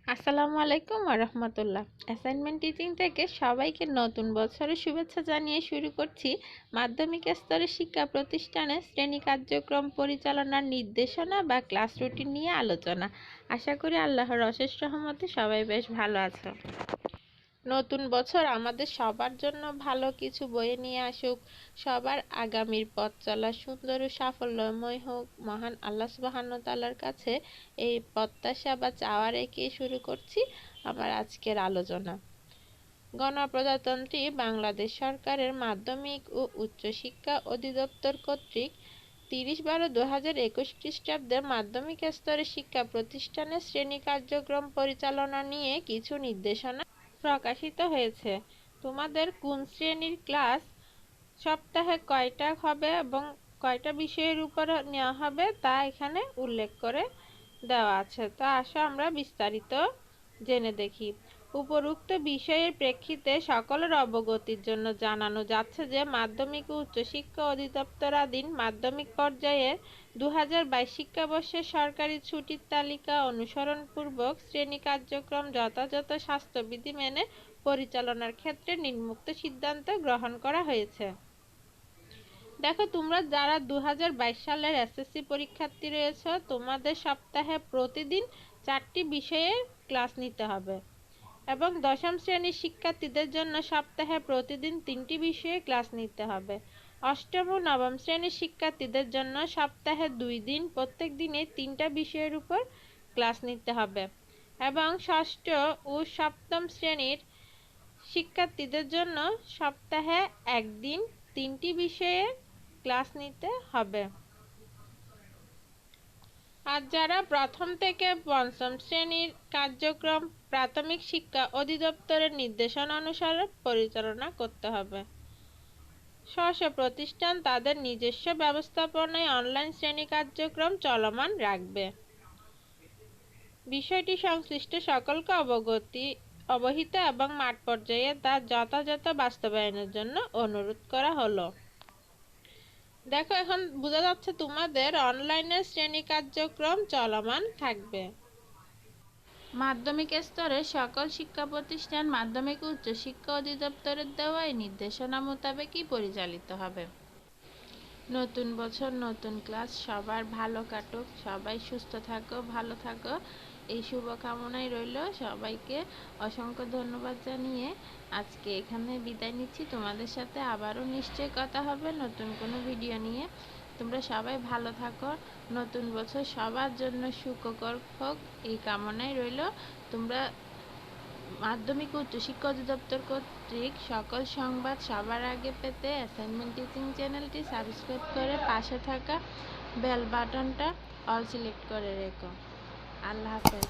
আসসালামু আলাইকুম ওয়া রাহমাতুল্লাহ। অ্যাসাইনমেন্ট টিচিং থেকে সবাইকে নতুন বছরের শুভেচ্ছা জানিয়ে শুরু করছি মাধ্যমিক স্তরের শিক্ষা প্রতিষ্ঠানে শ্রেণী কার্যক্রম পরিচালনার নির্দেশনা বা ক্লাস রুটিন নিয়ে আলোচনা। আশা করি আল্লাহর অশেষ রহমতে সবাই বেশ ভালো আছো। নতুন বছর আমাদের সবার জন্য ভালো কিছু বয়ে নিয়ে আসুক, সবার আগামীর পথ চলা সুন্দর ও সাফল্যময় হোক। মহান আল্লাহ সুবহানাহু ওয়া তাআলার কাছে এই প্রত্যাশা বা চাওয়া রেখে শুরু করছি আমার আজকের আলোচনা। গণপ্রজাতন্ত্রী বাংলাদেশ সরকারের মাধ্যমিক ও উচ্চশিক্ষা অধিদপ্তর কর্তৃক 30/12/2021 খ্রিস্টাব্দে মাধ্যমিক স্তরের শিক্ষা প্রতিষ্ঠানের শ্রেণী কার্যক্রম পরিচালনা নিয়ে কিছু নির্দেশনা প্রকাশিত হয়েছে। তোমাদের কোন শ্রেণীর ক্লাস সপ্তাহে কয়টা হবে এবং কয়টা বিষয়ের উপর নেওয়া হবে তা এখানে উল্লেখ করে দেওয়া আছে। তো আসো আমরা বিস্তারিত জেনে দেখি। উপরোক্ত বিষয়ের প্রেক্ষিতে সকলের অবগতির জন্য জানানো যাচ্ছে যে মাধ্যমিক ও উচ্চশিক্ষা অধিদপ্তরাধীন মাধ্যমিক পর্যায়ের 2022 শিক্ষাবর্ষের সরকারি ছুটির তালিকা অনুসরণপূর্বক শ্রেণী কার্যক্রম যথাযথ স্বাস্থ্যবিধি মেনে পরিচালনার ক্ষেত্রে নিম্নোক্ত সিদ্ধান্ত গ্রহণ করা হয়েছে। দেখো, তোমরা যারা 2022 সালের এসএসসি পরীক্ষার্থী রয়েছে, তোমাদের সপ্তাহে প্রতিদিন 4টি বিষয়ের ক্লাস নিতে হবে এবং দশম শ্রেণীর শিক্ষার্থীদের জন্য সপ্তাহে প্রতিদিন 3টি বিষয়ে ক্লাস নিতে হবে। অষ্টম ও নবম শ্রেণীর শিক্ষার্থীদের জন্য সপ্তাহে 2 দিন প্রত্যেক দিনে 3টা বিষয়ের উপর ক্লাস নিতে হবে এবং ষষ্ঠ ও সপ্তম শ্রেণীর শিক্ষার্থীদের জন্য সপ্তাহে 1 দিন 3টি বিষয়ে ক্লাস নিতে হবে। আর যারা প্রথম থেকে পঞ্চম শ্রেণীর কার্যক্রম প্রাথমিক শিক্ষা অধিদপ্তরের নির্দেশনা অনুসারে পরিচালনা করতে হবে। স্ব প্রতিষ্ঠান তাদের নিজস্ব ব্যবস্থাপনায় অনলাইন শ্রেণী কার্যক্রম চলমান রাখবে। বিষয়টি সংশ্লিষ্ট সকলকে অবহিত এবং মাঠ পর্যায়ে তার যথাযথ বাস্তবায়নের জন্য অনুরোধ করা হলো। দেখো, এখন বোঝা যাচ্ছে তোমাদের অনলাইনে শ্রেণী কার্যক্রম চলমান থাকবে। মাধ্যমিক স্তরের সকল শিক্ষা প্রতিষ্ঠান মাধ্যমিক ও উচ্চশিক্ষা অধিদপ্তরের দেওয়া এই নির্দেশনা মোতাবেকই পরিচালিত হবে। নতুন বছর নতুন ক্লাস, সবার ভালো কাটুক, সবাই সুস্থ থাকো, ভালো থাকো, এই শুভকামনাই রইল। সবাইকে অসংখ্য ধন্যবাদ জানিয়ে আজকে এখানে বিদায় নিচ্ছি। তোমাদের সাথে আবারও নিশ্চয়ই কথা হবে নতুন কোনো ভিডিও নিয়ে। তোমরা সবাই ভালো থাকো, নতুন বছর সবার জন্য সুখকর হোক এই কামনাই রইল। তোমরা মাধ্যমিক ও উচ্চশিক্ষা অধিদপ্তর কর্তৃক সকল সংবাদ সবার আগে পেতে অ্যাসাইনমেন্ট টিচিং চ্যানেলটি সাবস্ক্রাইব করে পাশে থাকা বেল বাটনটা অল সিলেক্ট করে রেখো। আল্লাহ হাফেজ।